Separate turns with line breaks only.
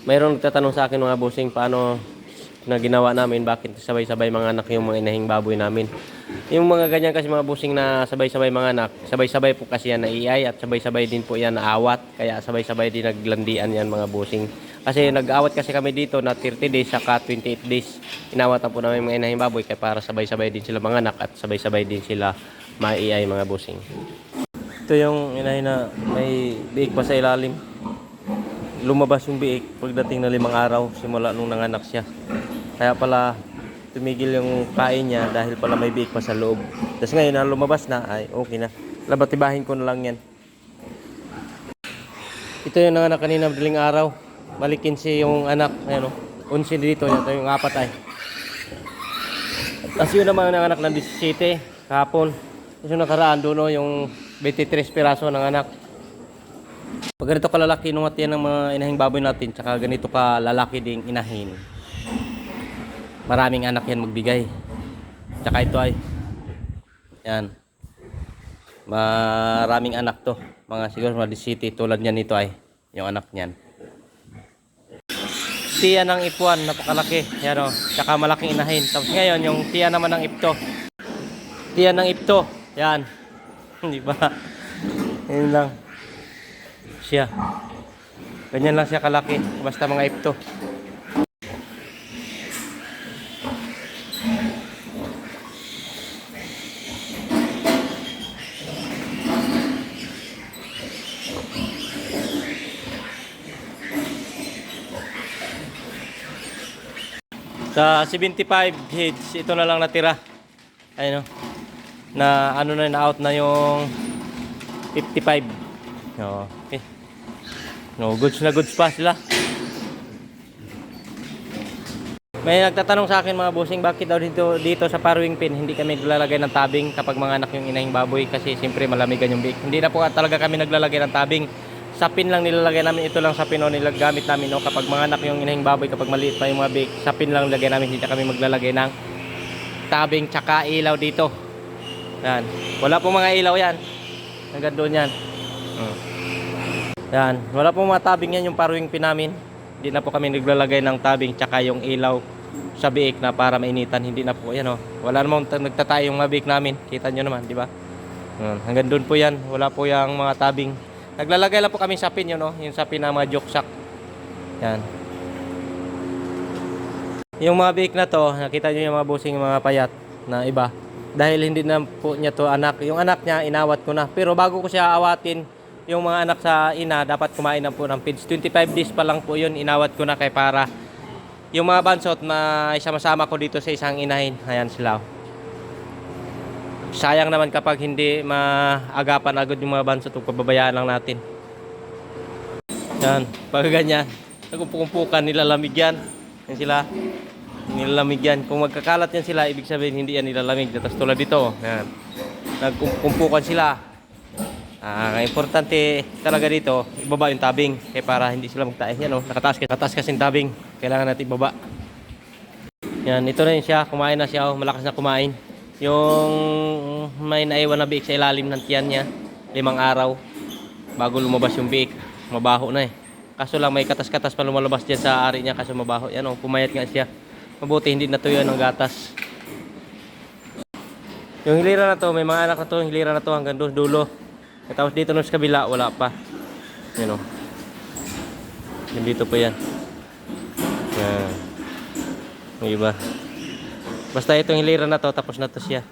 Mayroong nagtatanong sa akin mga bossing, paano na ginawa namin, bakit sabay-sabay mga anak yung mga inahing baboy namin. Yung mga ganyan kasi mga bossing na sabay-sabay mga anak, sabay-sabay po kasi yan na iay at sabay-sabay din po yan na awat. Kaya sabay-sabay din naglandian yan mga bossing. Kasi nag-awat kasi kami dito na 30 days saka 28 days. Inawatan po namin mga inahing baboy kaya para sabay-sabay din sila mga anak at sabay-sabay din sila maiay mga bossing. Ito yung inahin na may biik pa sa ilalim. Lumabas yung biik pagdating na 5 araw simula nung nanganak siya. Kaya pala tumigil yung kain niya dahil pala may biik pa sa loob. Tapos ngayon na lumabas na ay okay na. Labatibahin ko na lang yan. Ito yung nanganak kanina madaling araw. Balikin si yung anak. Ayan o. 11 dito. Ito yung 4 ay. Tapos yun naman nanganak ng 17 kahapon. Tapos yung nakaraan doon yung 23 piraso ng anak. Pag ganito kalalaki nung yan ng mga inahing baboy natin, tsaka ganito kalalaki ding inahin, maraming anak yan magbigay. Tsaka ito ay, yan, maraming anak to. Mga siguro mga city tulad niyan ito ay, yung anak niyan. Tiya ng ipuan, napakalaki. Yan o, tsaka malaking inahin. Tapos ngayon, yung tiya naman ng ipto. Tiya ng ipto, yan. Di ba? Yan lang. Siya. Ganyan lang siya kalaki. Basta mga ipto. Sa 75 heads, ito na lang natira. Ayun o. Na ano na-out na yung 55. Okay. No, goods na goods pa sila. May nagtatanong sa akin mga bossing, bakit daw dito sa paruwing pin hindi kami naglalagay ng tabing kapag mga anak yung inahing baboy, kasi siyempre malamigan yung biik. Hindi na po talaga kami naglalagay ng tabing. Sa pin lang nilalagay namin, ito lang sa pin nilagamit namin no, kapag mga anak yung inahing baboy, kapag maliit pa yung mga biik, sa pin lang nilagay namin, hindi na kami maglalagay ng tabing tsaka ilaw dito. Yan. Wala pong mga ilaw yan. Hanggang doon yan. Yan. Wala pong mga tabing yan yung paruwing pin namin. Hindi na po kami naglalagay ng tabing tsaka yung ilaw sa biik na para mainitan. Hindi na po yan o. Wala namang nagtatay yung mga biik namin. Kita nyo naman, di ba? Hanggang doon po yan. Wala po yung mga tabing. Naglalagay lang po kami sa pin yun o. Yung sa pin na mga joke sack. Yan. Yung mga biik na to, nakita nyo yung mga busing mga payat na iba. Dahil hindi na po niya to anak. Yung anak niya, inawat ko na. Pero bago ko siya awatin, yung mga anak sa ina, dapat kumain na po ng feeds. 25 days pa lang po yun, inawat ko na kay para yung mga bansot na isama-sama ko dito sa isang inahin. Ayan sila. Sayang naman kapag hindi maagapan agad yung mga bansot, pababayaan lang natin. Yan, pag ganyan, nagkumpukan, nilalamig yan. Yan sila, nilalamig yan. Kung magkakalat yan sila, ibig sabihin hindi yan nilalamig. Tapos tulad dito, yan, nagkumpukan sila. Importante talaga dito, ibaba yung tabing kaya para hindi sila magtae. Yan o, nakataas kasi yung tabing. Kailangan natin ibaba. Yan, ito na yun siya. Kumain na siya. Malakas na kumain. Yung may naiwan na biik sa ilalim ng tiyan niya, 5 araw bago lumabas yung biik. Mabaho na eh. Kaso lang may katas-katas pa lumalabas dyan sa ari niya, kaso mabaho. Yan o, pumayat nga siya. Mabuti hindi natuyo ng gatas. Yung hilira na to, may mga anak na to, hilira na to hanggang doon dulo. Tapos dito sa kabila, wala pa. Yan o. Yung dito pa yan. Yan. Yung iba. Basta itong hilira na to, tapos na to siya.